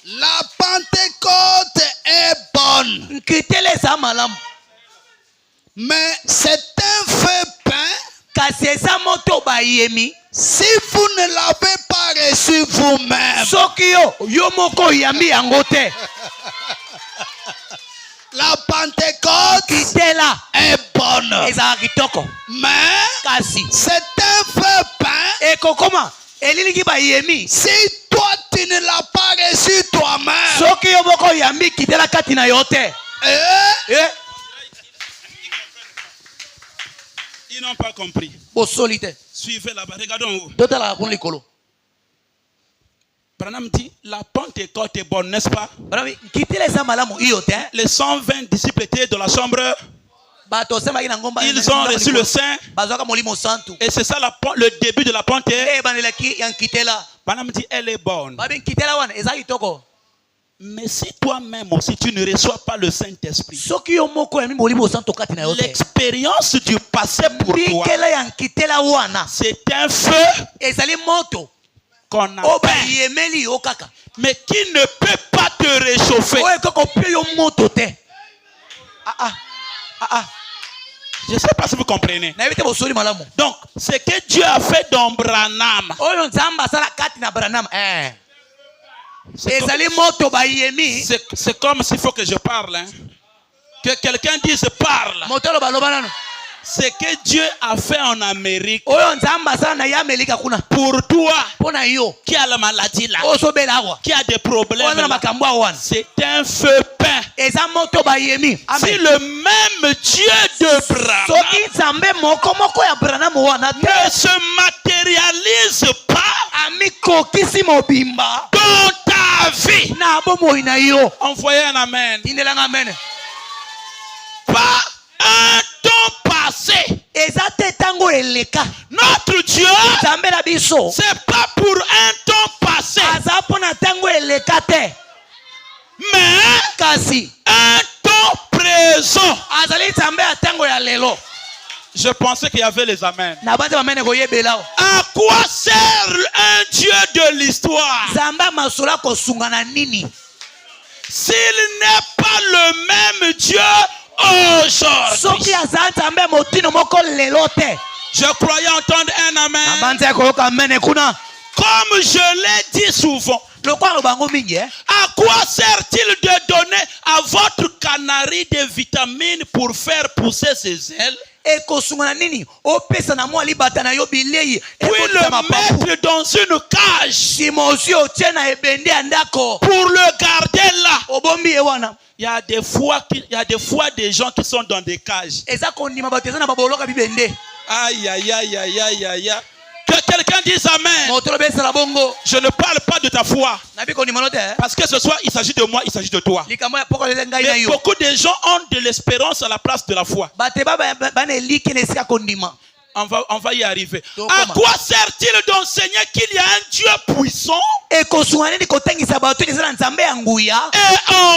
La Pentecôte est bonne. Mais c'est un feu pain. Si vous ne l'avez pas reçu vous-même. La Pentecôte est bonne. Mais c'est un feu pain. Si toi tu ne l'as pas reçu toi-même. Ils n'ont pas compris. Suivez là-bas, regardons où. Branham dit, la Pentecôte est bonne, n'est-ce pas? Les 120 disciples étaient dans la chambre. Ils ont reçu le Saint. Et c'est ça le début de la Pentecôte. Branham dit, elle est bonne. Mais si toi-même aussi tu ne reçois pas le Saint-Esprit, l'expérience du passé pour toi, c'est un feu qu'on a peint, mais qui ne peut pas te réchauffer. Je ne sais pas si vous comprenez. Donc, ce que Dieu a fait dans Branham, c'est comme s'il faut que je parle. Hein. Que quelqu'un dise parle. Ce que Dieu a fait en Amérique pour toi qui a la maladie là, qui a des problèmes là, c'est un feu peint. Si le même Dieu de Branham ne se matérialise pas dans ta vie, envoyez un amen. Pas un temps passé. Notre Dieu, c'est pas pour un temps passé, mais un temps présent. Je pensais qu'il y avait les amens. À quoi sert un Dieu de l'histoire s'il n'est pas le même Dieu aujourd'hui? Je croyais entendre un amen. Comme je l'ai dit souvent, à quoi sert-il de donner à votre canari des vitamines pour faire pousser ses ailes? Puis le mettre dans une cage pour le garder là. Il y a des fois des gens qui sont dans des cages. Aïe, aïe, aïe, aïe, aïe, aïe. Que quelqu'un dise amen. Je ne parle pas de ta foi. Parce que ce soir, il s'agit de moi, il s'agit de toi. Mais beaucoup de gens ont de l'espérance à la place de la foi. On va y arriver. À quoi sert-il d'enseigner qu'il y a un Dieu puissant? Et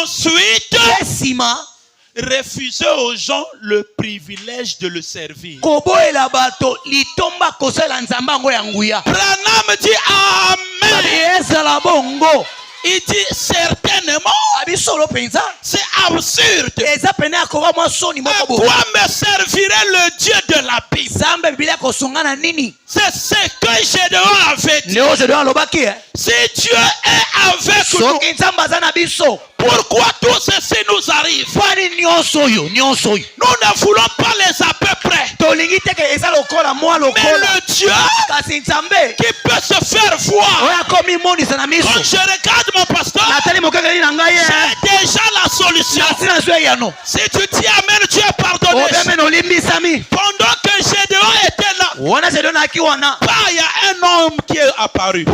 ensuite, refuser aux gens le privilège de le servir. Branham dit amen. Il dit certainement, c'est absurde. À quoi me servirait le Dieu de la Bible? C'est ce que Gédéon avait dit. Si Dieu est avec nous, pourquoi tout ceci nous arrive? Nous ne voulons pas les à peu près. Mais le Dieu qui peut se faire voir. Quand je regarde mon pasteur, j'ai déjà la solution. Si tu dis amen, tu es pardonné. Pendant que Gédéon était là, il y a un homme qui est apparu.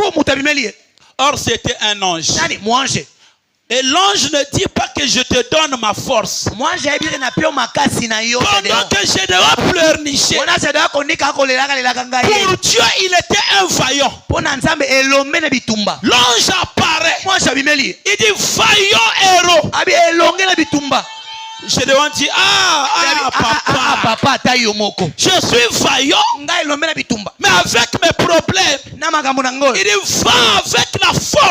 Or c'était un ange. Et l'ange ne dit pas que je te donne ma force. Pendant que Gédéon pleurnichait, pour Dieu il était un vaillant. L'ange apparaît. Il dit vaillant héros. Gédéon dit papa, je suis vaillant, mais avec mes problèmes. Il dit va avec la force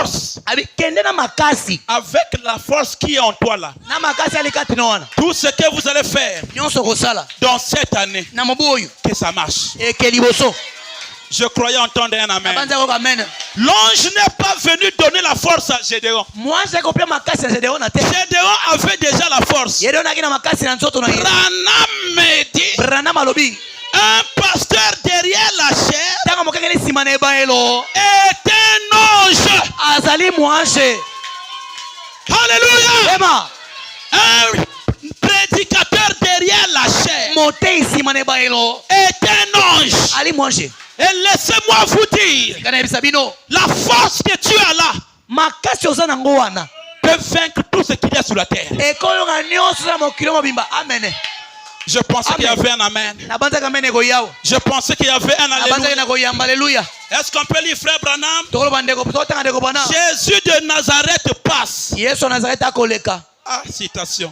avec la force qui est en toi là, tout ce que vous allez faire dans cette année, que ça marche. Je croyais entendre un amen. L'ange n'est pas venu donner la force à Gédéon. Gédéon avait déjà la force. Branham me dit, un pasteur derrière la chair est un ange. Alléluia. Un prédicateur derrière la chair est un ange. Et laissez-moi vous dire, la force que tu as là peut vaincre tout ce qu'il y a sur la terre. Je pensais qu'il y avait un amen. Je pensais qu'il y avait un alléluia. Est-ce qu'on peut lire frère Branham? Jésus de Nazareth passe. Ah, citation.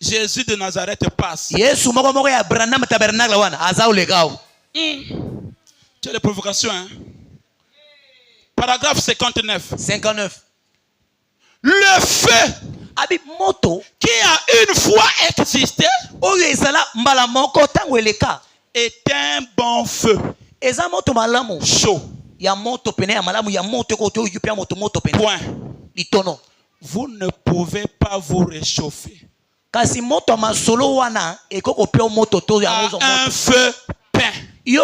Jésus de Nazareth passe. Tu as des provocations, hein? Paragraphe 59. Le feu qui a une fois existé est un bon feu. Chaud. Point. Vous ne pouvez pas vous réchauffer à un feu peint. Le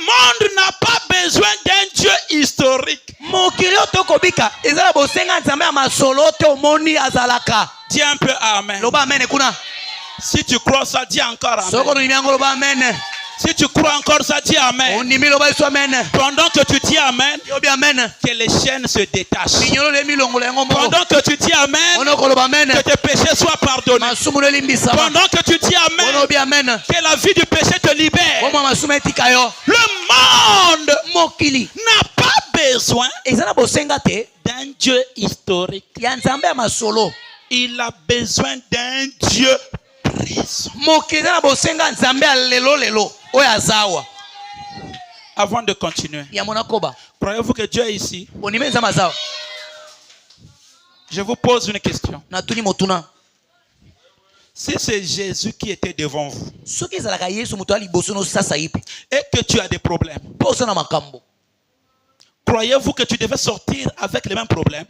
monde n'a pas besoin d'un Dieu historique. Dis un peu amen. Si tu crois ça, dis encore amen. Si tu crois encore ça, dis amen. Pendant que tu dis amen, que les chaînes se détachent. Pendant que tu dis amen, que tes péchés soient pardonnés. Pendant que tu dis amen, que la vie du péché te libère. Le monde n'a pas besoin d'un Dieu historique. Il a besoin d'un Dieu présent. Avant de continuer, croyez-vous que Dieu est ici? Je vous pose une question. Si c'est Jésus qui était devant vous et que tu as des problèmes, croyez-vous que tu devais sortir avec les mêmes problèmes?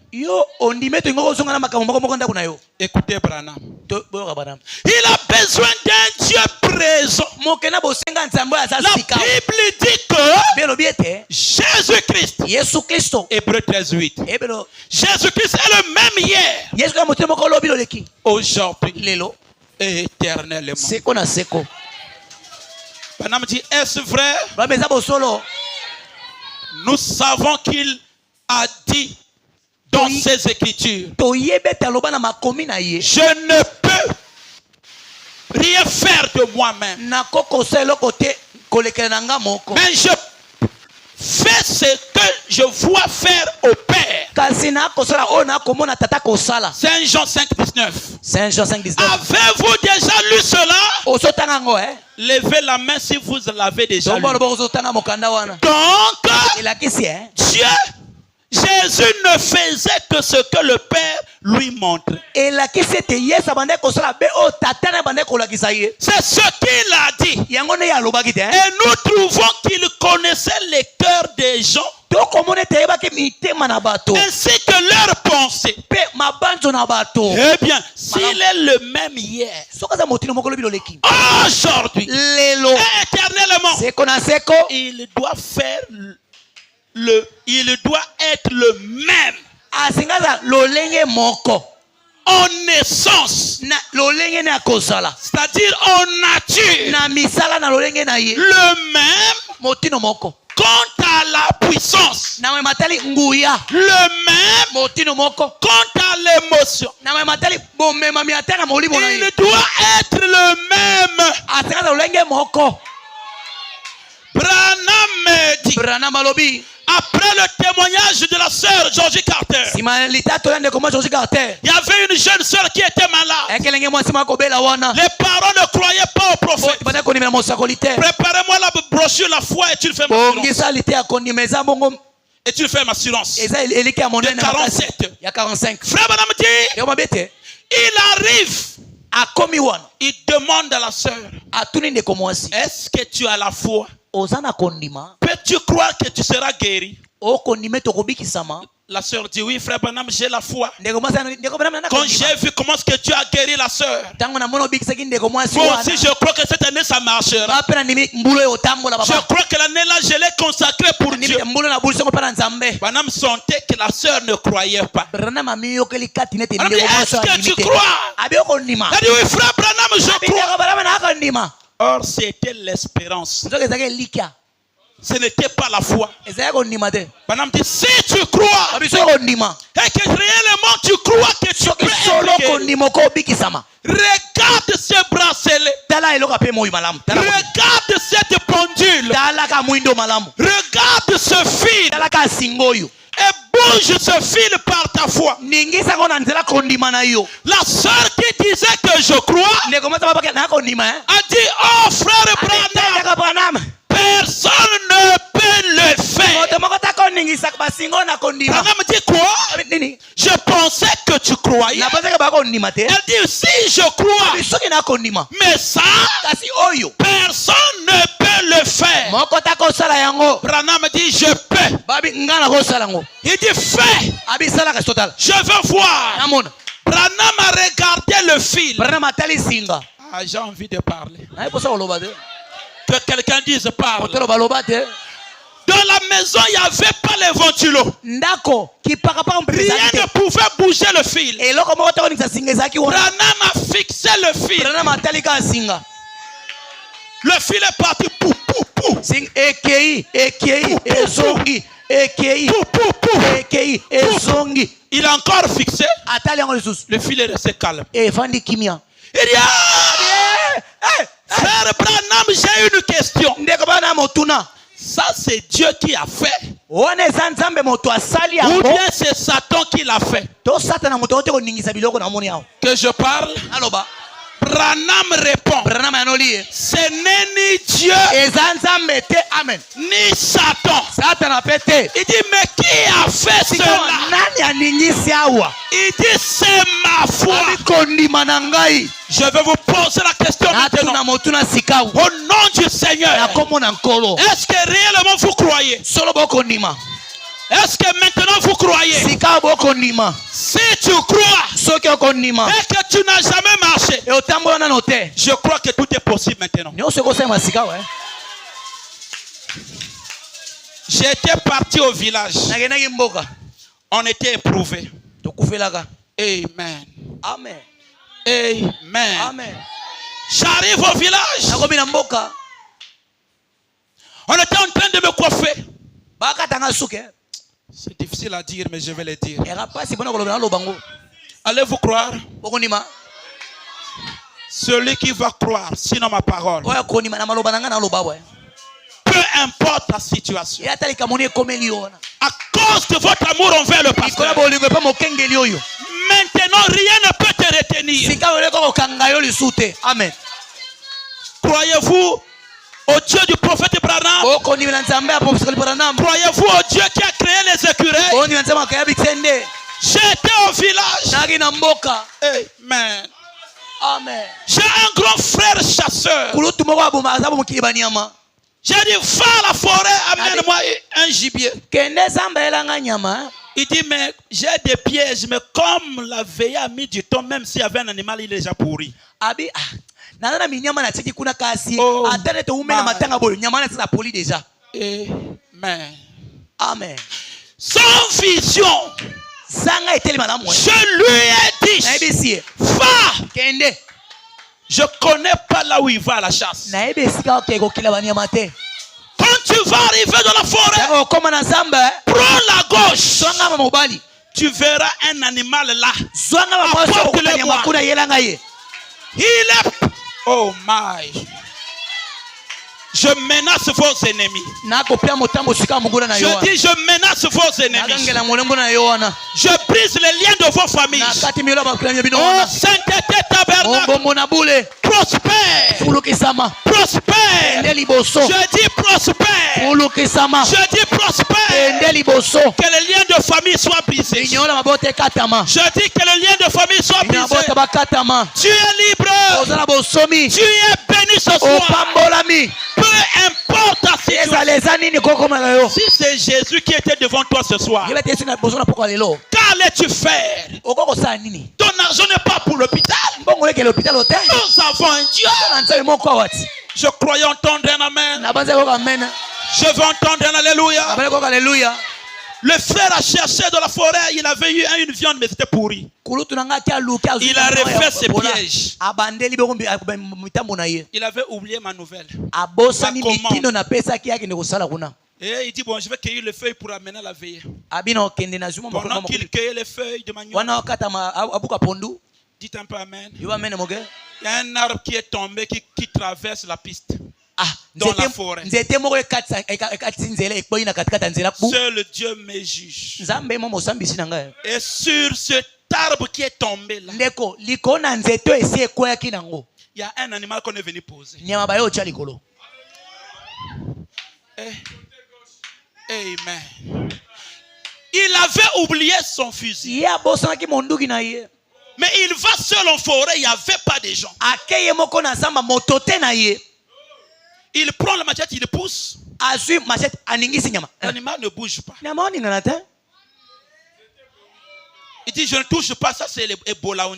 Écoutez Branham. Il a besoin d'un Dieu présent. La Bible dit que Jésus-Christ, Hébreux 13:8, Jésus-Christ est le même hier, aujourd'hui et éternellement. Branham dit, est-ce vrai? Nous savons qu'il a dit dans ses écritures, je ne peux rien faire de moi-même, mais je fais ce que je vois faire au Père. Saint Jean 5:19. Avez-vous déjà lu cela? Levez la main si vous l'avez déjà lu. Donc, Dieu, Jésus ne faisait que ce que le Père lui montrait. C'est ce qu'il a dit. Et nous trouvons qu'il connaissait les cœurs des gens ainsi que leurs pensées. Eh bien, s'il est le même hier, aujourd'hui et éternellement, il doit être le même en essence, c'est-à-dire en nature, le même quant à la puissance, le même quant à l'émotion. Il doit être le même. Branham me dit, après le témoignage de la sœur Georgie Carter, il y avait une jeune sœur qui était malade. Les parents ne croyaient pas au prophète. Préparez-moi la brochure, la foi est une femme. est une ferme assurance. De De 47. Il y a 45. Frère Branham dit, il arrive. Il demande à la sœur, est-ce que tu as la foi? Peux-tu croire que tu seras guéri? La sœur dit, oui frère Branham, j'ai la foi. Quand j'ai vu comment est-ce que tu as guéri la sœur, moi aussi je crois que cette année ça marchera. Je crois que l'année-là je l'ai consacrée pour Dieu. Branham sentait que la sœur ne croyait pas. Est-ce que tu crois? Elle dit, oui frère Branham, je crois. Or c'était l'espérance. Ce n'était pas la foi. Branham dit, si tu crois, et que réellement tu crois que tu peux être guéri, regarde ce bracelet, regarde cette pendule, regarde ce fil, et bouge ce fil par ta foi. La sœur qui disait que je crois a dit, oh frère Branham, personne ne peut le faire. Branham dit quoi? Je pensais que tu croyais. Elle dit, si je crois, mais ça, personne ne peut le faire. Branham dit, je peux. Il dit, fais. Je veux voir. Branham a regardé le fil. Ah, j'ai envie de parler. Que quelqu'un dise parle. Dans la maison, il n'y avait pas les ventilos. Rien ne pouvait bouger le fil. Branham a fixé le fil. Le fil est parti. Pou, pou, pou. Il a encore fixé. Le fil est resté calme. Il dit, frère Branham, j'ai une question. Ça c'est Dieu qui a fait, ou bien c'est Satan qui l'a fait? Que je parle? Branham répond, ce n'est ni Dieu ni Satan. Il dit, mais qui a fait cela? Il dit, c'est ma foi. Je vais vous poser la question maintenant. Au nom du Seigneur, est-ce que réellement vous croyez? Est-ce que maintenant vous croyez? Si tu crois et que tu n'as jamais marché, je crois que tout est possible maintenant. J'étais parti au village. On était éprouvés. Amen. Amen. Amen. Amen. J'arrive au village. On était en train de me coiffer. C'est difficile à dire, mais je vais le dire. Allez-vous croire? Celui qui va croire, sinon ma parole. Peu importe la situation. À cause de votre amour envers le pasteur, maintenant rien ne peut te retenir. Amen. Croyez-vous au Dieu du prophète Branham? Croyez-vous au Dieu qui a créé les écureuils? J'étais au village. Amen. Amen. J'ai un grand frère chasseur. J'ai dit, va à la forêt, amène-moi un gibier. Il dit, mais j'ai des pièges, mais comme la veille a mis du temps, même s'il y avait un animal, il est déjà pourri. Oh, Amen. Amen. Sans vision, je lui ai dit, va. Je ne connais pas là où il va à la chasse. Quand tu vas arriver dans la forêt, prends la gauche. Tu verras un animal là. Il est... Oh my. Je menace vos ennemis. Je dis, je menace vos ennemis. Je brise les liens de vos familles. Oh, sainteté tabernacle. Prospère. Prospère. Je dis prospère. Je dis prospère. Que les liens de famille soient brisés. Je dis que les liens de famille soient brisés. Tu es libre. Tu es béni ce soir. Peu importe ta situation. Si c'est Jésus qui était devant toi ce soir, qu'allais-tu faire? Ton argent n'est pas pour l'hôpital. Nous avons un Dieu. Je croyais entendre un amen. Je veux entendre un alléluia. Le frère a cherché dans la forêt, il avait eu une viande mais c'était pourri. Il a refait ses pièges. Il avait oublié ma nouvelle. Et il dit bon, je vais cueillir les feuilles pour amener la veille. Pendant qu'il cueillait les feuilles de manioc, dites un peu amen. Il y a un arbre qui est tombé qui traverse la piste. Dans la forêt. Seul Dieu me juge. Et sur cet arbre qui est tombé là, il y a un animal qu'on est venu poser. Amen. Il avait oublié son fusil. Mais il va seul en forêt, il n'y avait pas de gens. Il prend la machette, il pousse. L'animal ne bouge pas. Il dit je ne touche pas, ça c'est l'Ebola.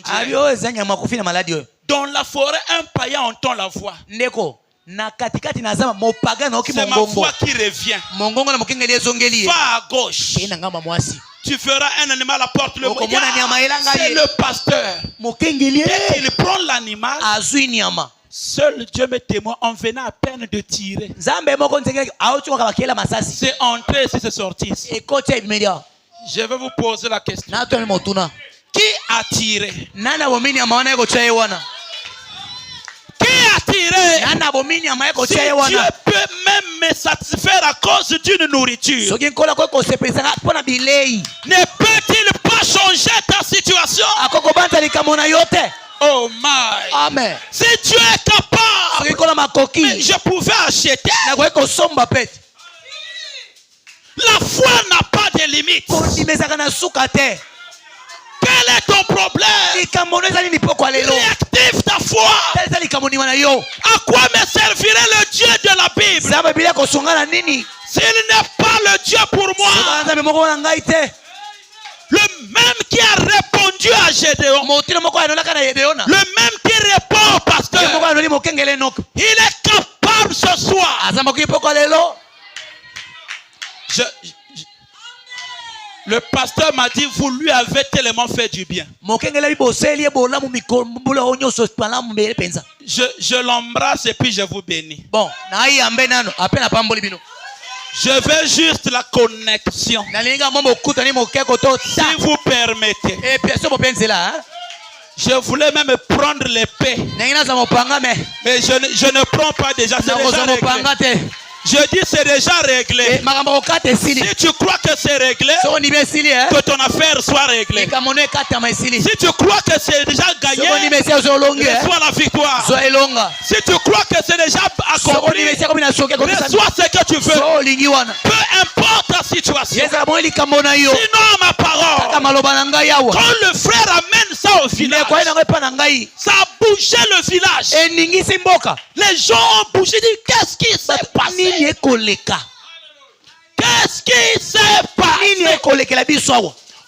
Dans la forêt, un païen entend la voix. C'est ma voix qui revient. Va à gauche. Tu feras un animal à porte le moyen. C'est le pasteur. Dès qu'il prend l'animal, seul Dieu me témoigne, on venait à peine de tirer. C'est entré et c'est sorti. Je vais vous poser la question. Qui a tiré? Qui a tiré? Si Dieu peut même me satisfaire à cause d'une nourriture, ne peut-il pas changer ta situation? Oh my. Amen. Si Dieu est capable, mais je pouvais acheter. La foi n'a pas de limite. Quel est ton problème? Réactive ta foi. À quoi me servirait le Dieu de la Bible s'il n'est pas le Dieu pour moi? Le même qui a répondu à Gédéon, le même qui répond au pasteur, il est capable ce soir. Le pasteur m'a dit, vous lui avez tellement fait du bien. Je l'embrasse et puis je vous bénis. Je veux juste la connexion. Si vous permettez. Je voulais même prendre l'épée. Mais je ne prends pas déjà. C'est déjà réglé. Je dis c'est déjà réglé. Si tu crois que c'est réglé, que ton affaire soit réglée. Si tu crois que c'est déjà gagné, reçois la victoire. Si tu crois que c'est déjà accompli, reçois ce que tu veux. Peu importe la situation. Sinon ma parole, quand le frère amène ça au village, ça a bougé le village. Les gens ont bougé, dit qu'est-ce qui s'est passé? Qu'est-ce qui s'est passé?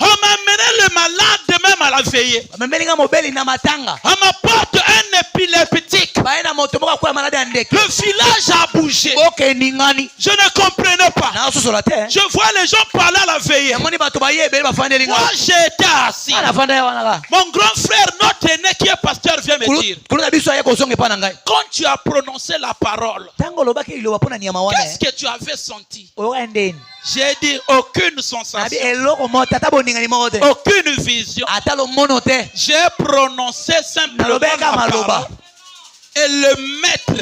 On m'a mené le malade de même à la veillée. On m'apporte un épileptique. Le village a bougé. Je ne comprenais pas. Je vois les gens parler à la veillée. Moi j'étais assis. Mon grand frère, notre aîné qui est pasteur, vient me dire, quand tu as prononcé la parole, qu'est-ce que tu avais senti? J'ai dit aucune sensation, aucune vision. J'ai prononcé simplement la parole. Et le maître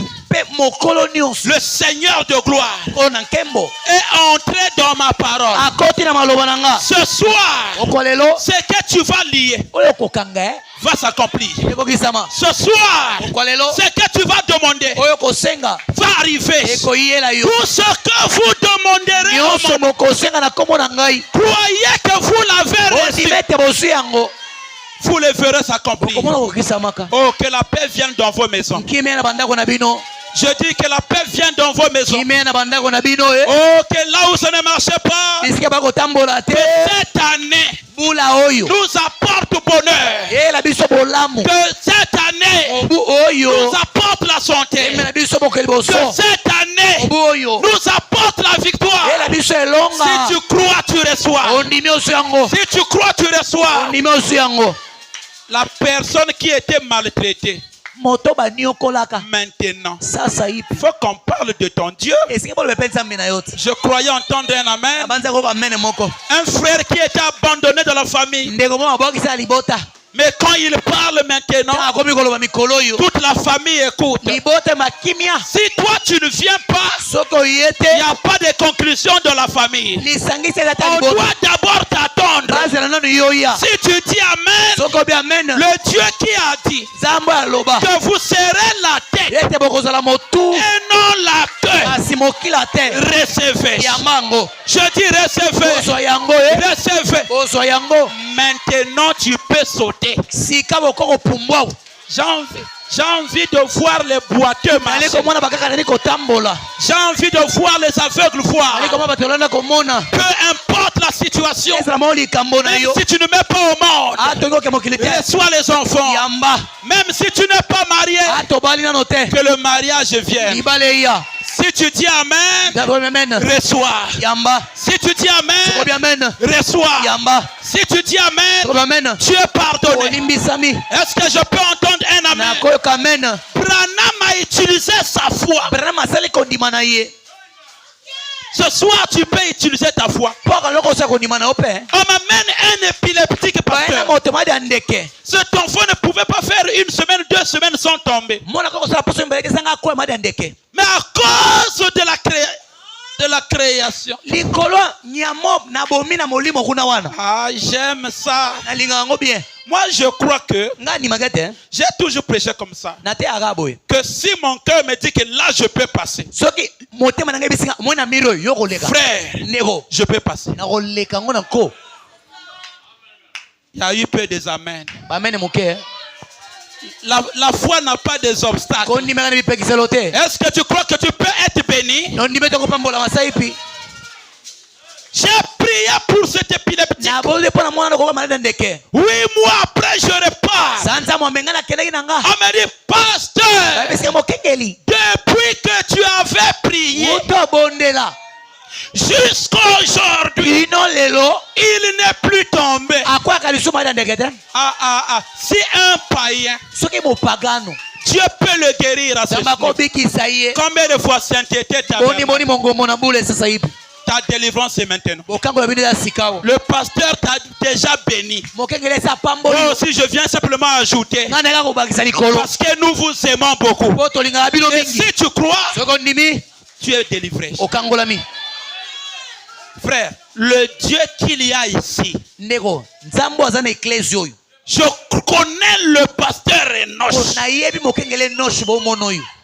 Le Seigneur de gloire est entré dans ma parole. Ce soir, ce que tu vas lier va s'accomplir. Ce soir, ce que tu vas demander va arriver. Tout ce que vous demanderez au monde, croyez que vous l'avez reçu. Vous le verrez s'accomplir. Oh, que la paix vienne dans vos maisons. Je dis que la paix vienne dans vos maisons. Oh, que là où ça ne marchait pas, que cette année nous apporte bonheur. Que cette année nous apporte la santé. Que cette année nous apporte la victoire. Si tu crois, tu reçois. Si tu crois, tu reçois. La personne qui était maltraitée, maintenant, il faut qu'on parle de ton Dieu. Je croyais entendre un amen. Un frère qui était abandonné dans la famille. Mais quand il parle maintenant, toute la famille écoute. Si toi tu ne viens pas, il n'y a pas de conclusion de la famille. On doit d'abord t'attendre. Si tu dis amen, le Dieu qui a dit que vous serez la tête et non la queue, recevez. Je dis recevez. Recevez. Maintenant tu peux sauter. J'ai envie de voir les boiteux marcher. J'ai envie de voir les aveugles voir. Peu importe la situation, même si tu ne mets pas au monde, reçois les enfants. Même si tu n'es pas marié, que le mariage vienne. Si tu dis amen, reçois. Si tu dis amen, reçois. Si tu dis amen, tu es pardonné. Est-ce que je peux entendre un amen? Branham a utilisé sa foi. Ce soir, tu peux utiliser ta foi. On m'amène un épileptique pasteur. Cet enfant ne pouvait pas faire 1 semaine, 2 semaines sans tomber. Mais à cause de la création. Ah, j'aime ça. Moi, je crois que j'ai toujours prêché comme ça. Que si mon cœur me dit que là, je peux passer. Frère, je peux passer. Il y a eu peu des amens. La foi n'a pas des obstacles. Est-ce que tu crois que tu peux être béni? J'ai prié pour cet épileptique. 8 mois après, je repars. On me dit, pasteur, depuis que tu avais prié jusqu'à aujourd'hui, il n'est plus tombé. Si un païen, Dieu peut le guérir à ce sujet. Combien de fois sainteté ta délivrance est maintenant? Le pasteur t'a déjà béni. Moi aussi je viens simplement ajouter, parce que nous vous aimons beaucoup. Et si tu crois, tu es délivré. Frère, le Dieu qu'il y a ici, je connais le pasteur Enoch.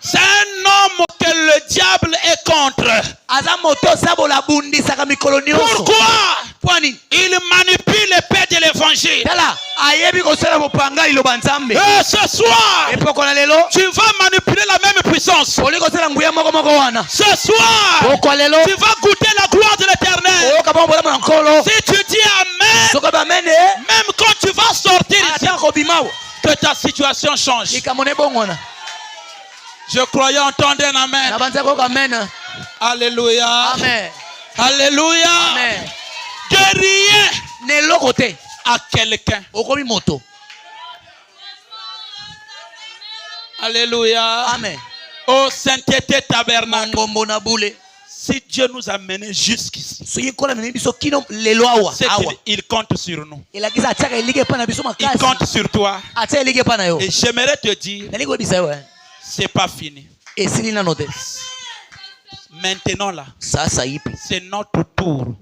C'est un homme que le diable est contre. Pourquoi? Il manipule l'épée de l'évangile. Et ce soir, tu vas manipuler la même puissance. Ce soir, tu vas goûter la gloire de l'Éternel. Si tu dis amen, même quand tu vas sortir ici, que ta situation change. Je croyais entendre un amen. Alléluia. Amen. Alléluia. Amen. De rien à quelqu'un. Alléluia. Amen. Oh sainteté tabernacle. Si Dieu nous a menés jusqu'ici, c'est qu'il compte sur nous. Il compte sur toi. Et j'aimerais te dire, c'est pas fini. Maintenant là, c'est notre tour.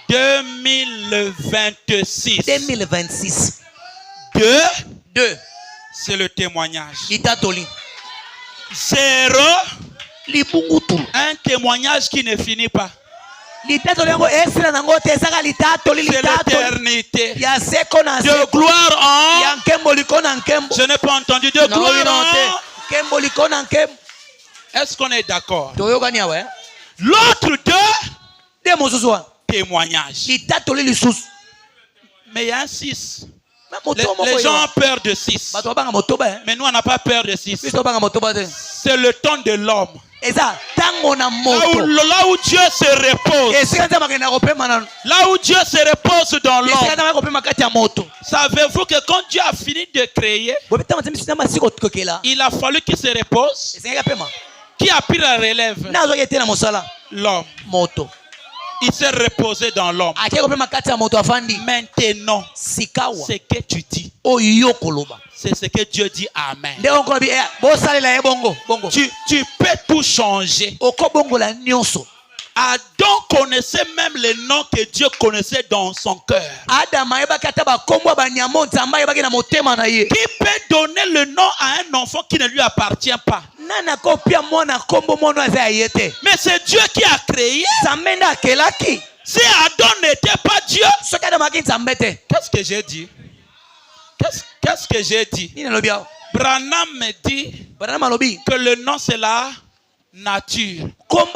2026. 2. C'est le témoignage. 0. Un témoignage qui ne finit pas. C'est l'éternité. De gloire en. Je n'ai pas entendu. De gloire en. Est-ce qu'on est d'accord? L'autre 2. Témoignage. Mais il y a un 6. Les gens ont peur de 6. Mais nous, on n'a pas peur de 6. C'est le temps de l'homme. Là où Dieu se repose. Là où Dieu se repose dans l'homme. Savez-vous que quand Dieu a fini de créer, il a fallu qu'il se repose. Qui a pris la relève? L'homme. Il s'est reposé dans l'homme. Maintenant, ce que tu dis, c'est ce que Dieu dit. Amen. Tu peux tout changer. Adam connaissait même les noms que Dieu connaissait dans son cœur. Qui peut donner le nom à un enfant qui ne lui appartient pas? Mais c'est Dieu qui a créé. Si Adam n'était pas Dieu, qu'est-ce que j'ai dit? Qu'est-ce que j'ai dit? Branham me dit que le nom c'est la nature. Or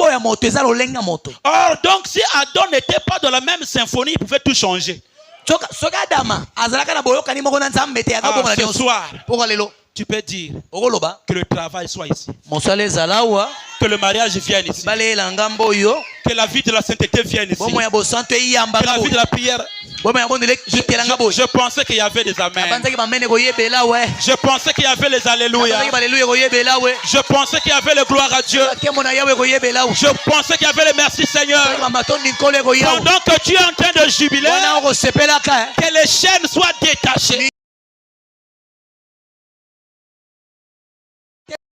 donc si Adam n'était pas dans la même symphonie, il pouvait tout changer. Ce soir, tu peux dire que le travail soit ici, que le mariage vienne ici, que la vie de la sainteté vienne ici, que la vie de la prière. Je pensais qu'il y avait des amens. Je pensais qu'il y avait les alléluia. Je pensais qu'il y avait le gloire à Dieu. Je pensais qu'il y avait le merci Seigneur. Pendant que tu es en train de jubiler, que les chaînes soient détachées.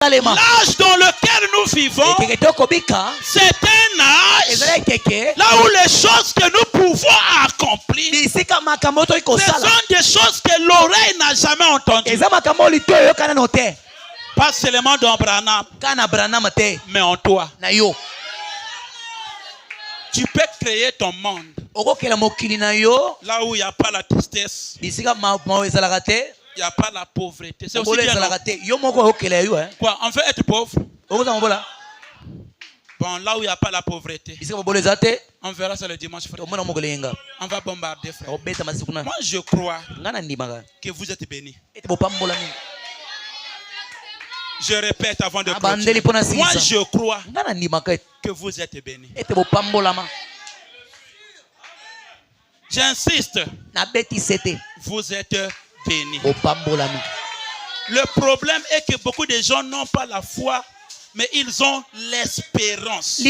L'âge dans lequel nous vivons, c'est un âge là où les choses que nous pouvons accomplir, ce sont des choses que l'oreille n'a jamais entendues. Pas seulement dans Branham, mais en toi. Tu peux créer ton monde là où il n'y a pas la tristesse, il n'y a pas la pauvreté. C'est aussi bien. Quoi? On veut être pauvre. Bon, là où il n'y a pas la pauvreté, on verra ça le dimanche, frère. On va bombarder, frère. Moi, je crois que vous êtes bénis. Je répète avant de clôturer. Moi, je crois que vous êtes bénis. J'insiste. Vous êtes bénis. Le problème est que beaucoup de gens n'ont pas la foi, mais ils ont l'espérance.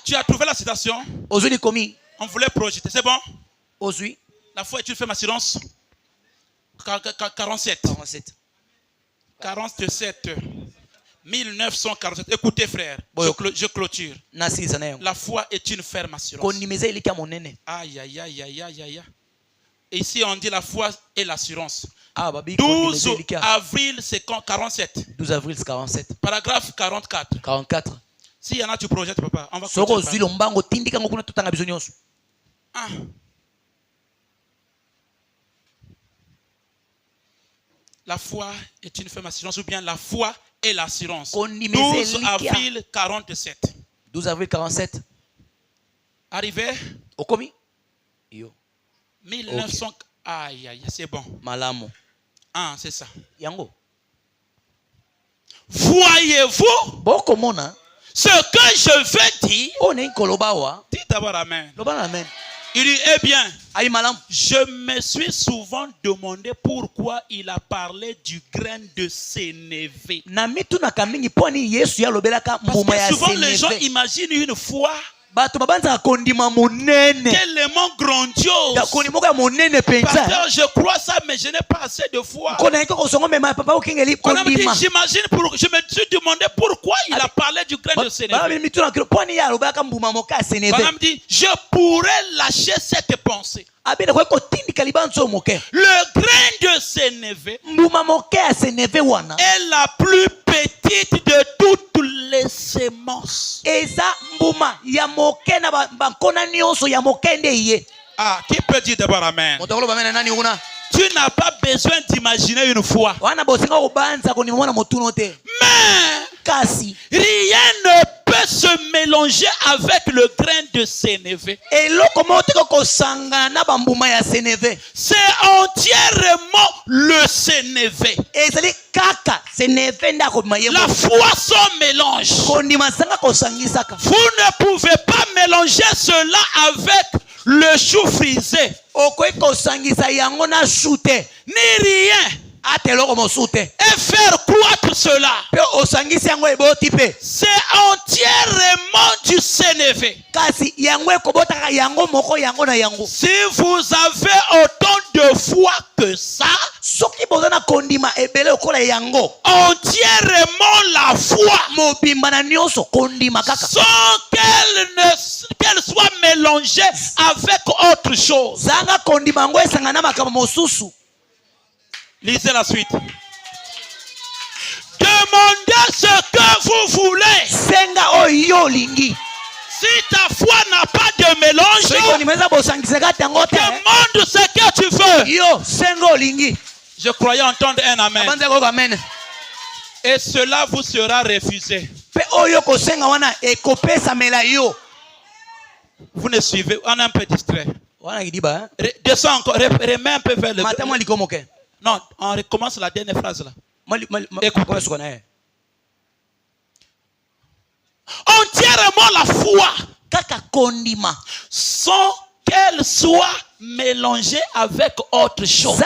Tu as trouvé la citation? On voulait projeter. C'est bon? La foi est une ferme assurance. 47. 1947. Écoutez, frère. Je clôture. La foi est une ferme assurance. Aïe, aïe, aïe, aïe, aïe, aïe. Ici, on dit la foi et l'assurance. 12 avril 47. 12 avril 47. Paragraphe 44. 44. S'il y en a, tu projettes, papa. On va La foi est une ferme assurance, ou bien la foi et l'assurance. 12 avril 47. 12 avril 47. Arrivé? Okomi? 1900. Okay. Aïe, aïe, c'est bon. Malamo. Ah, c'est ça. Yango. Voyez-vous ce que je veux dire? Dites d'abord amen. Il dit, eh bien, je me suis souvent demandé pourquoi il a parlé du grain de sénévé. Parce que souvent les gens imaginent une foi Tellement grandiose. Pasteur, je crois ça, mais je n'ai pas assez de foi. J'imagine, je me suis demandé pourquoi il a parlé du grain de sénévé. Madame dit, je pourrais lâcher cette pensée. Le grain de sénévé est la plus petite de toutes les semences. Ah, qui peut dire d'abord amen? Tu n'as pas besoin d'imaginer une fois. Mais rien ne peut se mélanger avec le grain de sénévé. C'est entièrement le sénévé. La foi sans mélange. Vous ne pouvez pas mélanger cela avec le chou frisé. Ni rien. Et faire croître cela. C'est entièrement du sénévé. Si vous avez autant de foi que ça, entièrement la foi, sans qu'elle soit mélangée avec autre chose. Lisez la suite. Demandez ce que vous voulez. Si ta foi n'a pas de mélange, demande ce que tu veux. Je croyais entendre un amen. Et cela vous sera refusé. Vous ne suivez, on est un peu distrait. Descends encore, remets un peu vers le bas. Non, on recommence la dernière phrase là. Entièrement la foi, sans qu'elle soit mélangée avec autre chose.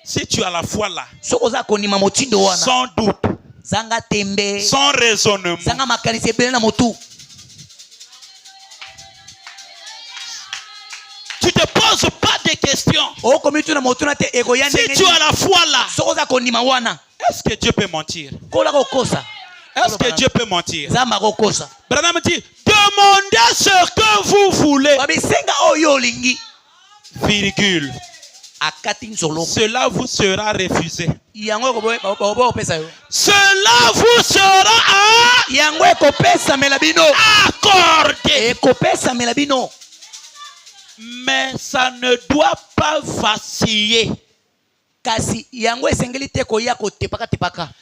Si tu as la foi là, sans doute, sans raisonnement, tu te poses pas de questions. Si tu as la foi là, est-ce que Dieu peut mentir? Est-ce que Dieu peut mentir? Branham dit, demandez ce que vous voulez. Virgule. Cela vous sera refusé. Cela vous sera accordé. Mais ça ne doit pas vaciller.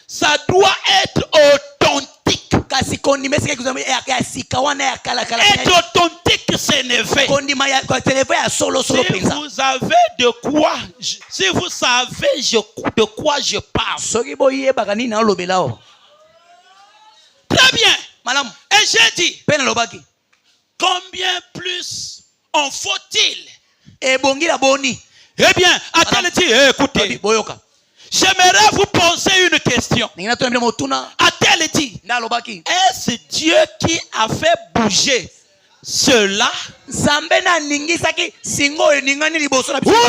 Ça doit être authentique. Être authentique, c'est névé. Si vous savez de quoi je parle. Très bien. Et j'ai dit, combien plus en faut-il? Eh bien, a-t-elle dit, écoutez, j'aimerais vous poser une question. A-t-elle dit, est-ce Dieu qui a fait bouger cela? Ou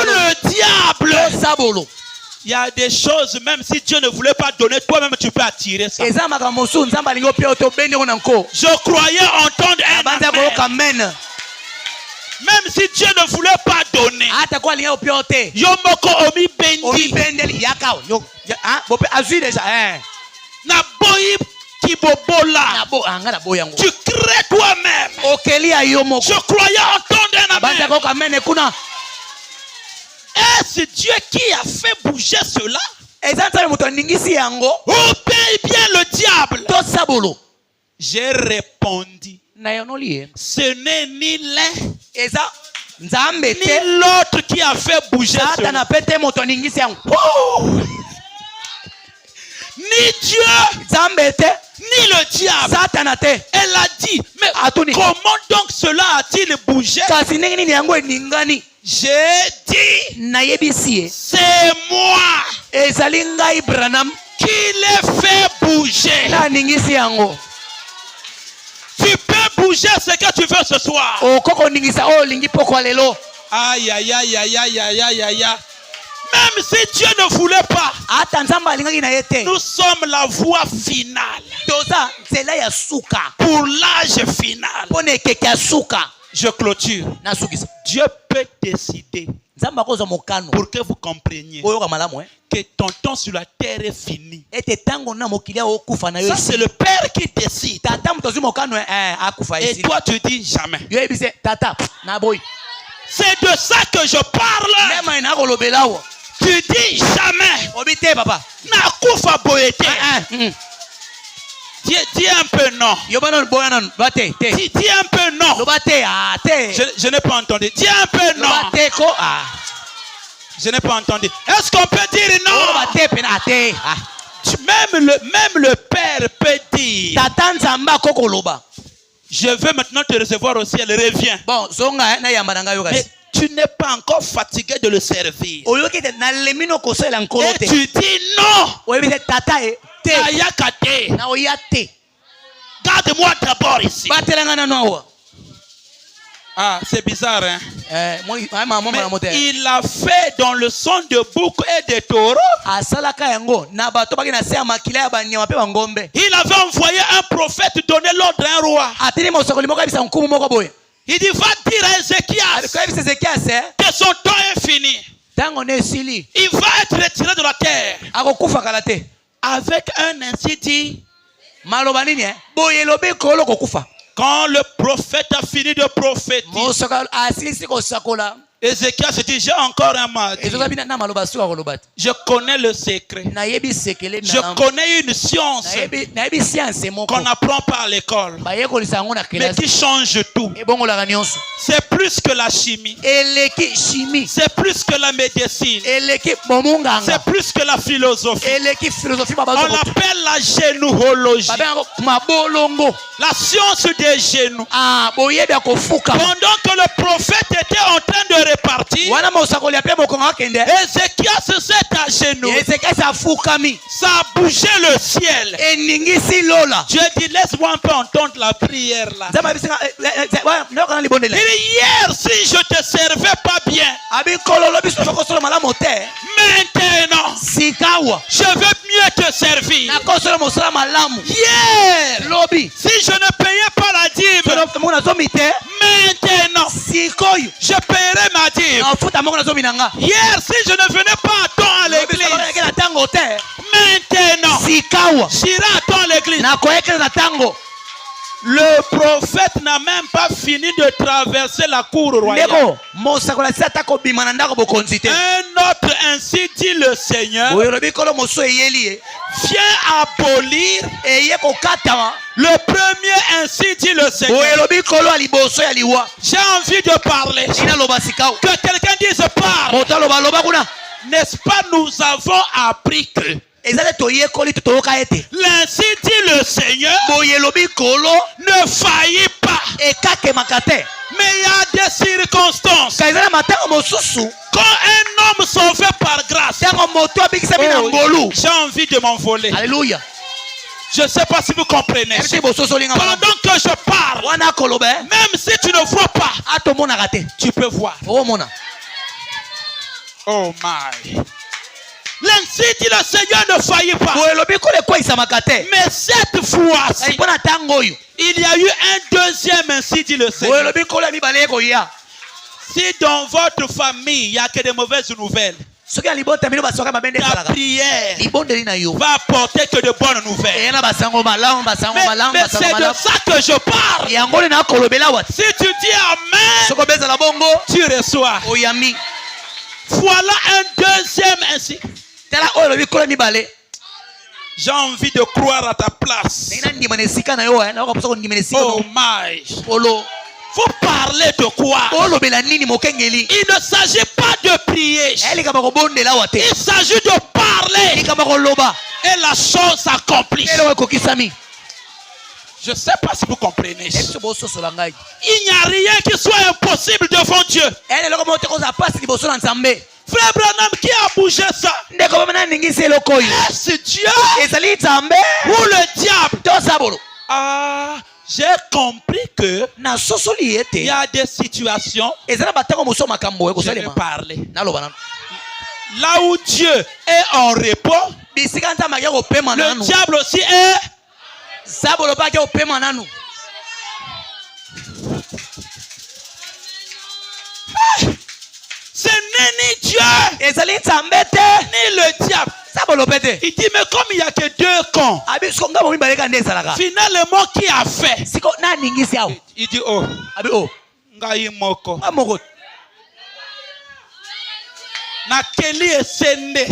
le diable? Il y a des choses, même si Dieu ne voulait pas donner, toi-même tu peux attirer ça. Je croyais entendre un amen. Même si Dieu ne voulait pas donner, Yomoko omi bendi. Na boyi kibobola. Tu crées toi-même. Je croyais entendre un amen. Est-ce Dieu qui a fait bouger cela? Ou bien le diable? J'ai répondu, ce n'est ni l'un ni l'autre qui a fait bouger cela. Ni Dieu ni le diable. Elle a dit, mais comment donc cela a-t-il bougé? J'ai dit, c'est moi qui l'ai fait bouger. Tu peux bouger ce que tu veux ce soir. Aïe, aïe, aïe, aïe, aïe, aïe, aïe, aïe. Même si Dieu ne voulait pas, nous sommes la voie finale. Pour l'âge final. Je clôture. Dieu peut décider pour que vous compreniez que ton temps sur la terre est fini. Ça, c'est le Père qui décide. Et toi, tu dis jamais. C'est de ça que je parle. Tu dis jamais. Nakufa boyete. Dis un peu non. Dis un peu non. Je n'ai pas entendu. Dis un peu non. Je n'ai pas entendu. Est-ce qu'on peut dire non? Même le Père peut dire. Je veux maintenant te recevoir au ciel. Reviens. Mais tu n'es pas encore fatigué de le servir. Et tu dis non. Garde-moi d'abord ici. Ah, c'est bizarre, hein? Mais il a fait dans le son de bouc et de taureaux. Il avait envoyé un prophète donner l'ordre à un roi. Il dit, va dire à Ézéchias que son temps est fini. Il va être retiré de la terre. Avec un ainsi dit. Quand le prophète a fini de prophétiser, Ézéchias dit, j'ai encore un mal. Je connais le secret. Je connais une science qu'on n'apprend pas à l'école, mais qui change tout. C'est plus que la chimie. C'est plus que la médecine. C'est plus que la philosophie. On l'appelle la génourologie. La science des genoux. Pendant que le prophète était en train de répartir, Ézéchias s'est à genoux. Ça a bougé le ciel. Dieu dit, laisse-moi un peu entendre la prière là. Il dit, hier si je te servais pas bien, maintenant je veux mieux te servir. Hier si je ne payais pas la dîme, maintenant je paierai ma dîme. Hier si je ne venais pas à temps à l'église, maintenant j'irai à temps à l'église. Le prophète n'a même pas fini de traverser la cour royale. Un autre ainsi dit le Seigneur vient abolir. Le premier ainsi dit le Seigneur. J'ai envie de parler. Que quelqu'un dise parle. N'est-ce pas, nous avons appris que l'ainsi dit le Seigneur ne faillit pas. Mais il y a des circonstances. Quand un homme sauvé par grâce, j'ai envie de m'envoler. Alléluia. Je ne sais pas si vous comprenez. Pendant que je parle, même si tu ne vois pas, tu peux voir. Oh my. L'ainsi dit le Seigneur ne faillit pas. Mais cette fois-ci, il y a eu un deuxième ainsi dit le Seigneur. Si dans votre famille il n'y a que des mauvaises nouvelles, ta prière va apporter que de bonnes nouvelles. Mais c'est de ça que je parle. Si tu dis Amen, tu reçois. Voilà un deuxième ainsi. J'ai envie de croire à ta place. Oh my. Faut parler de quoi? Il ne s'agit pas de prier. Il s'agit de parler. Et la chose s'accomplit. Je ne sais pas si vous comprenez. Il n'y a rien qui soit impossible devant Dieu. Frère Branham, qui a bougé ça? Est-ce Dieu ou le diable? Ah, J'ai compris que il y a des situations, je vais parler, là où Dieu est en repos, le diable aussi est. Ce n'est ni Dieu ni le diable. Il dit, mais comme il n'y a que deux camps, finalement, qui a fait? Il dit, oh, ngai moko. Nakeli esende.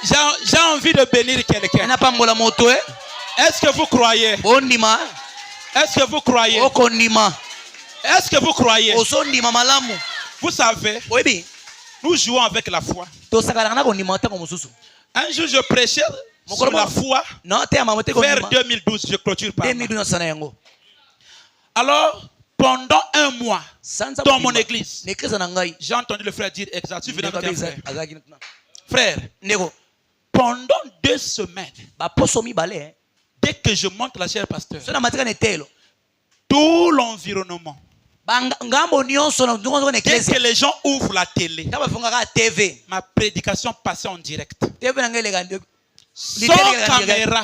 J'ai envie de bénir quelqu'un. Est-ce que vous croyez? Est-ce que vous croyez? Est-ce que vous croyez? Vous savez, nous jouons avec la foi. Un jour, je prêchais sur la foi vers 2012. Je clôture par là. Alors, pendant un mois, dans mon église, j'ai entendu le frère dire exact. Tu venais avec un frère. Frère, pendant 2 semaines, dès que je monte la chaire pasteur, tout l'environnement, dès que les gens ouvrent la télé, ma prédication passait en direct. Sans caméra,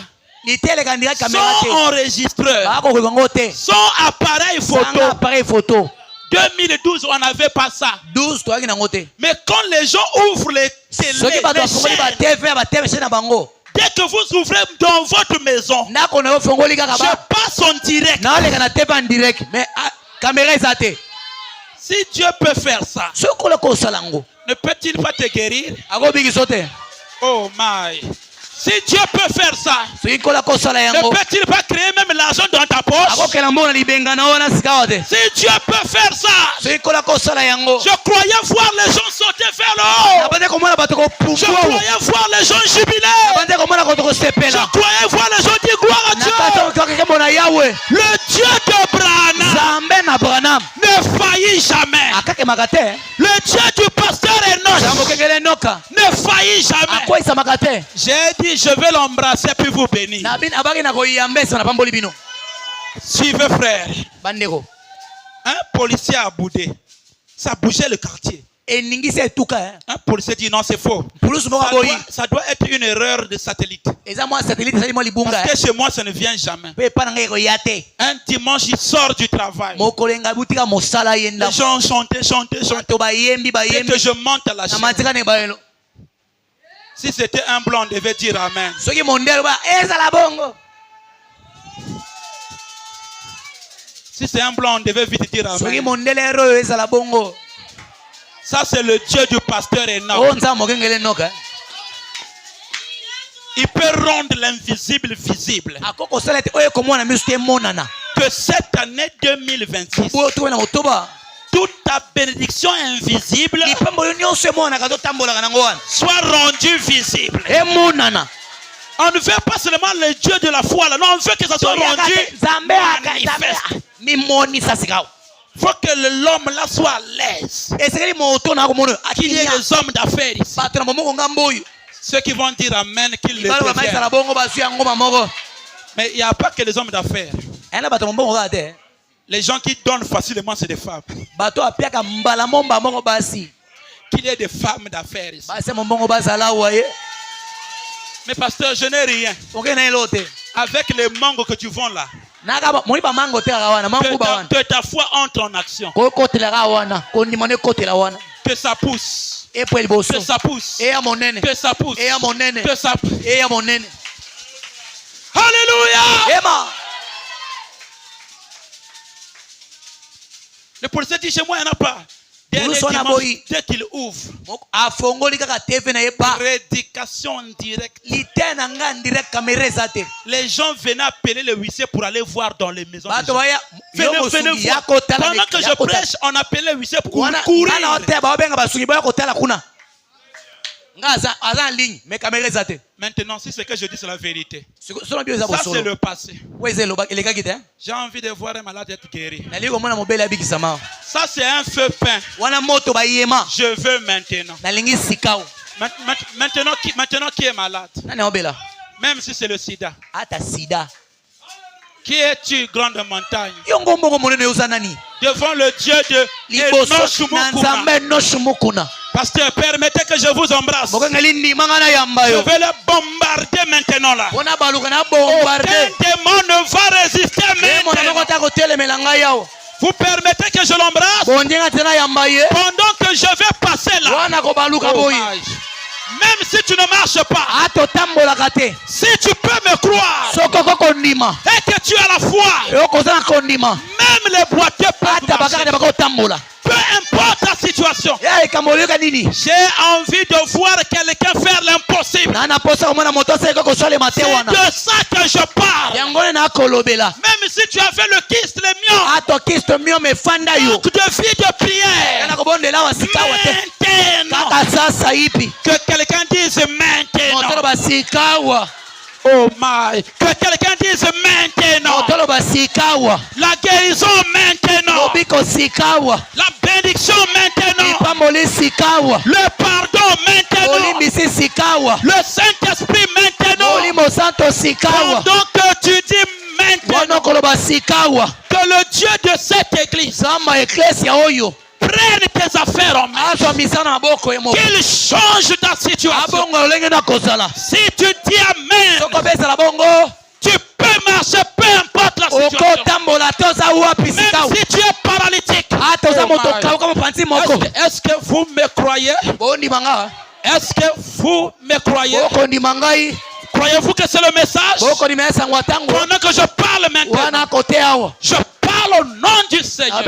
sans enregistreur, sans appareil photo. 2012, on n'avait pas ça. Mais quand les gens ouvrent les télé, dès que vous ouvrez dans votre maison, je passe en direct. Si Dieu peut faire ça, ne peut-il pas te guérir? Oh my. Si Dieu peut faire ça, ne peut-il pas créer même l'argent dans ta poche? Si Dieu peut faire ça, je croyais voir les gens sauter vers le haut. Je croyais voir les gens jubiler. Je croyais voir les gens dire gloire à Dieu. Le Dieu de Branham ne faillit jamais. Le Dieu du pasteur Enoch ne faillit jamais. J'ai dit, je vais l'embrasser puis vous bénir. Suivez, frère. Un policier a boudé. Ça bougeait le quartier. Un policier dit non, c'est faux. Ça doit être une erreur de satellite. Parce que chez moi, ça ne vient jamais. Un dimanche, il sort du travail. Les gens chantaient. Dès que je monte à la chaîne, si c'était un blanc, on devait dire amen. Si c'est un blanc, on devait vite dire amen. Ça, c'est le Dieu du pasteur Enoch. Il peut rendre l'invisible visible. Que cette année 2026, toute ta bénédiction invisible soit rendue visible. On ne veut pas seulement le Dieu de la foi, là. Non, on veut que ça soit rendu manifeste. Il faut que l'homme là soit à l'aise. Qu'il y ait des hommes d'affaires ici. Ceux qui vont dire amen, qu'ils le deviennent. Mais il n'y a pas que les hommes d'affaires. Les gens qui donnent facilement, c'est des femmes. Qu'il y ait des femmes d'affaires ici. Mais pasteur, je n'ai rien. Avec les mangos que tu vends là, que ta foi entre en action. Que ça pousse. Que ça pousse. Que ça pousse. Que ça pousse. Alléluia. Le policier dit chez moi, il n'y en a pas. Dès qu'il ouvre, prédication directe. Les gens venaient appeler le huissier pour aller voir dans les maisons. Venez voir. Pendant que je prêche, on appelait le huissier pour courir. Maintenant, si ce que je dis c'est la vérité, ça c'est le passé. J'ai envie de voir un malade être guéri. Ça c'est un feu peint. Je veux maintenant. Maintenant qui est malade, même si c'est le sida, Qui es-tu, grande montagne? Devant le Dieu de Enoch. Pasteur, permettez que je vous embrasse. Je vais le bombarder maintenant là. Aucun démon ne va résister maintenant. Vous permettez que je l'embrasse pendant que je vais passer là. Même si tu ne marches pas, si tu peux me croire et que tu as la foi, même les boiteux peuvent marcher. Peu importe la situation, j'ai envie de voir quelqu'un faire l'impossible. C'est de ça que je parle. Même si tu as fait le kyste, le mien, manque de vie de prière. Maintenant, que quelqu'un dise maintenant. Oh my. Que quelqu'un dise maintenant. La guérison maintenant. La bénédiction maintenant. Le pardon maintenant. Le Saint-Esprit maintenant. Pendant que tu dis maintenant que le Dieu de cette église prenne tes affaires en main. Qu'il change ta situation. Si tu dis amen, tu peux marcher peu importe la situation. Même si tu es paralytique. Est-ce que vous me croyez? Est-ce que vous me croyez? Croyez-vous que c'est le message? Pendant que je parle maintenant, je parle au nom du Seigneur.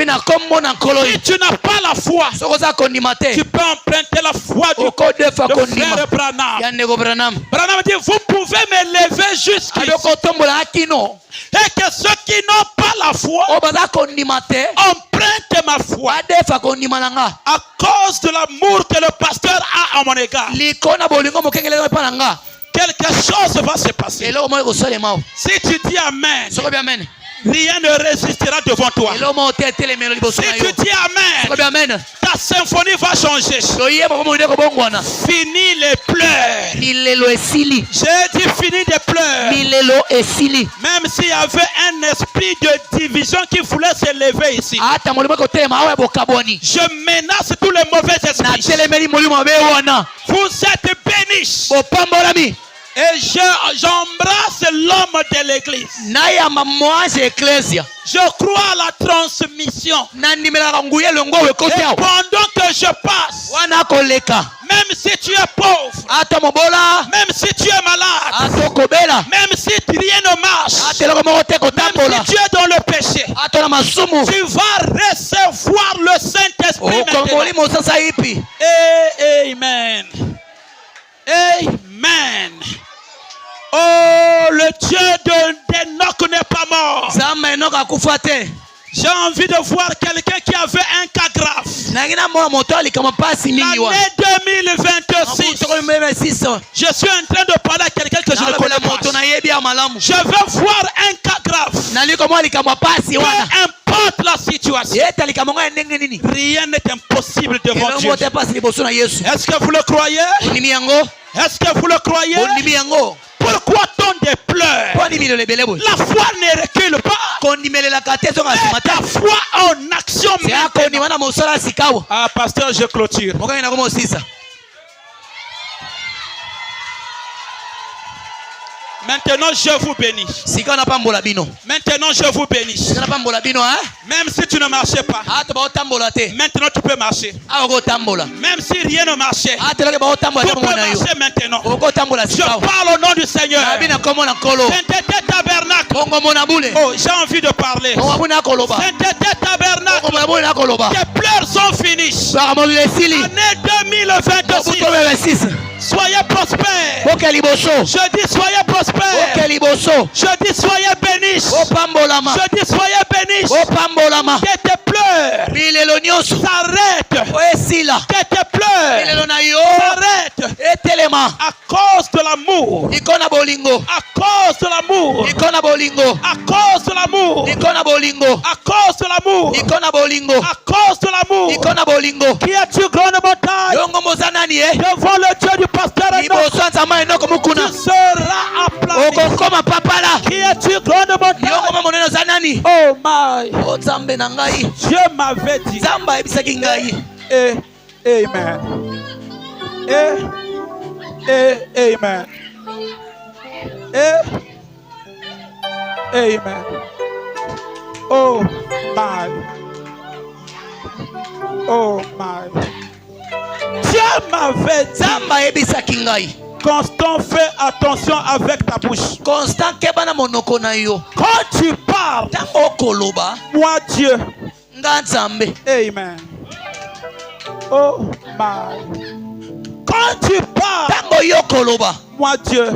Si tu n'as pas la foi, tu peux emprunter la foi du frère Branham. Branham dit, vous pouvez me lever jusqu'ici. Et que ceux qui n'ont pas la foi empruntent ma foi à cause de l'amour que le pasteur a à mon égard. Quelque chose va se passer. Si tu dis amen, rien ne résistera devant toi. Si tu dis amen, ta symphonie va changer. Fini les pleurs. J'ai dit fini les pleurs. Même s'il y avait un esprit de division qui voulait se lever ici, je menace tous les mauvais esprits. Vous êtes bénis. Et j'embrasse l'homme de l'église. Je crois à la transmission. Et pendant que je passe, même si tu es pauvre, même si tu es malade, même si rien ne marche, même si tu es dans le péché, tu vas recevoir le Saint-Esprit maintenant. Amen. Amen. Oh, le Dieu d'Enoch n'est pas mort. J'ai envie de voir quelqu'un qui avait un cas grave. L'année 2026. Je suis en train de parler à quelqu'un que je ne connais pas. Je veux voir un cas grave. Peu importe la situation, rien n'est impossible devant Dieu. Est-ce que vous le croyez? Est-ce que vous le croyez? Pourquoi tant de pleurs? La foi ne recule pas. Mais la foi en action maintenant. Ah, pasteur, je clôture. Maintenant, je vous bénis. Maintenant, je vous bénis. Même si tu ne marchais pas, maintenant tu peux marcher. Même si rien ne marchait, tu peux marcher maintenant. Je parle au nom du Seigneur. Saint-Étienne Tabernacle. Oh, j'ai envie de parler. Saint-Étienne Tabernacle. Tes pleurs sont finies. Année 2026. Soyez prospères. Je dis soyez prospères. Je dis soyez bénis. Je dis soyez bénis. Que tes pleurs s'arrêtent. Que tes pleurs s'arrêtent. À cause de l'amour. À cause de l'amour. À cause de l'amour. À cause de l'amour. À cause de l'amour. Qui es-tu, grande montagne? Devant le Dieu du pasteur Enoch, tu seras à place. Qui es-tu, grande montagne? nani? Oh my. Oh Nzambe na ngai. Dieu m'avait dit. Nzambe ayebisaki ngai. Amen. Amen. Amen. Oh my. Oh my. Dieu m'avait dit. Nzambe ayebisaki ngai. Constant, fais attention avec ta bouche. Constant, kebana monoko na yo. Quand tu parles, tango koloba, moi Dieu. Nga Nzambe. Amen. Oh my. Quand tu parles, tango yo koloba, moi Dieu.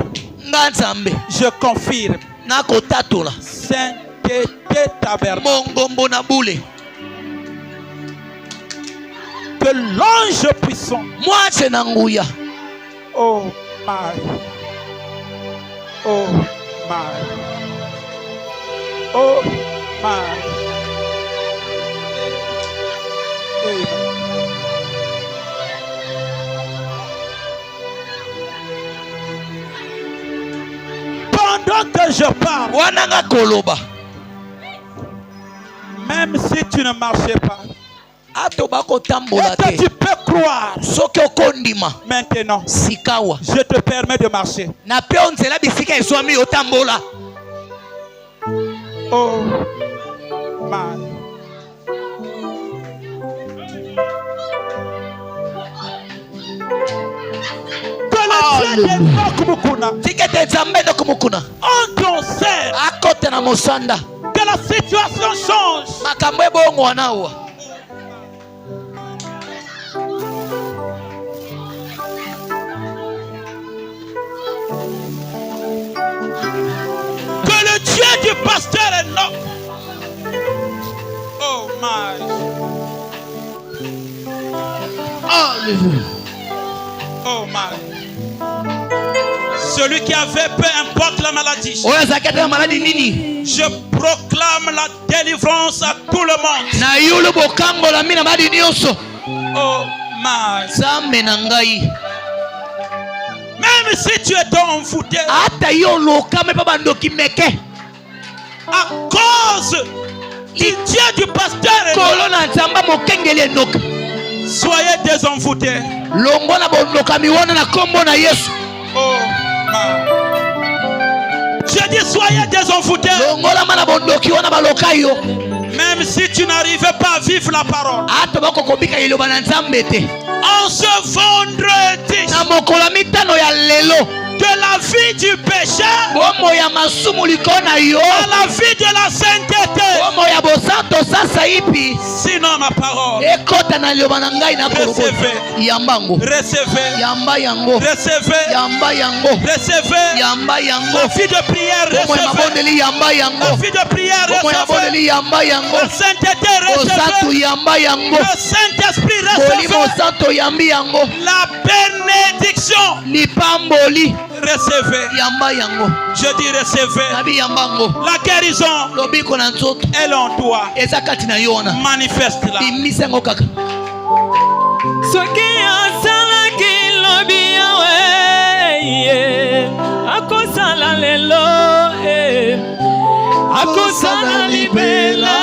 Nga Nzambe. Je confirme. Na kotatola. Sainteté tabernacle. Mongombo na boule. Que l'ange puissant. Moi c'est nanguya. Oh my. Oh my. Oh my. Amen. Pendant que je parle, wananga koloba, même si tu ne marchais pas, et que tu peux croire maintenant, sikawa, je te permets de marcher. Oh my. On concerne que la situation change. Que le Dieu du pasteur est non. Oh my. Alléluia. Oh my. Celui qui avait peu importe la maladie. Je proclame la délivrance à tout le monde. Oh my. Même si tu es envoûté à cause du Dieu du pasteur, soyez désenvoûtés. Oh my. Je dis soyez désenvoûtés. Même si tu n'arrivais pas à vivre la parole. En ce vendredi, de la vie du péché à la vie de la sainteté. Sinon ma parole. Recevez. La vie de prière, recevez. La vie de prière, recevez. La sainteté, recevez. Le Saint-Esprit, recevez. La bénédiction, recevez. Je dis recevez. La guérison, elle en toi. Manifeste-la. Soki asalaki lobi yawe akosala lelo akosala libela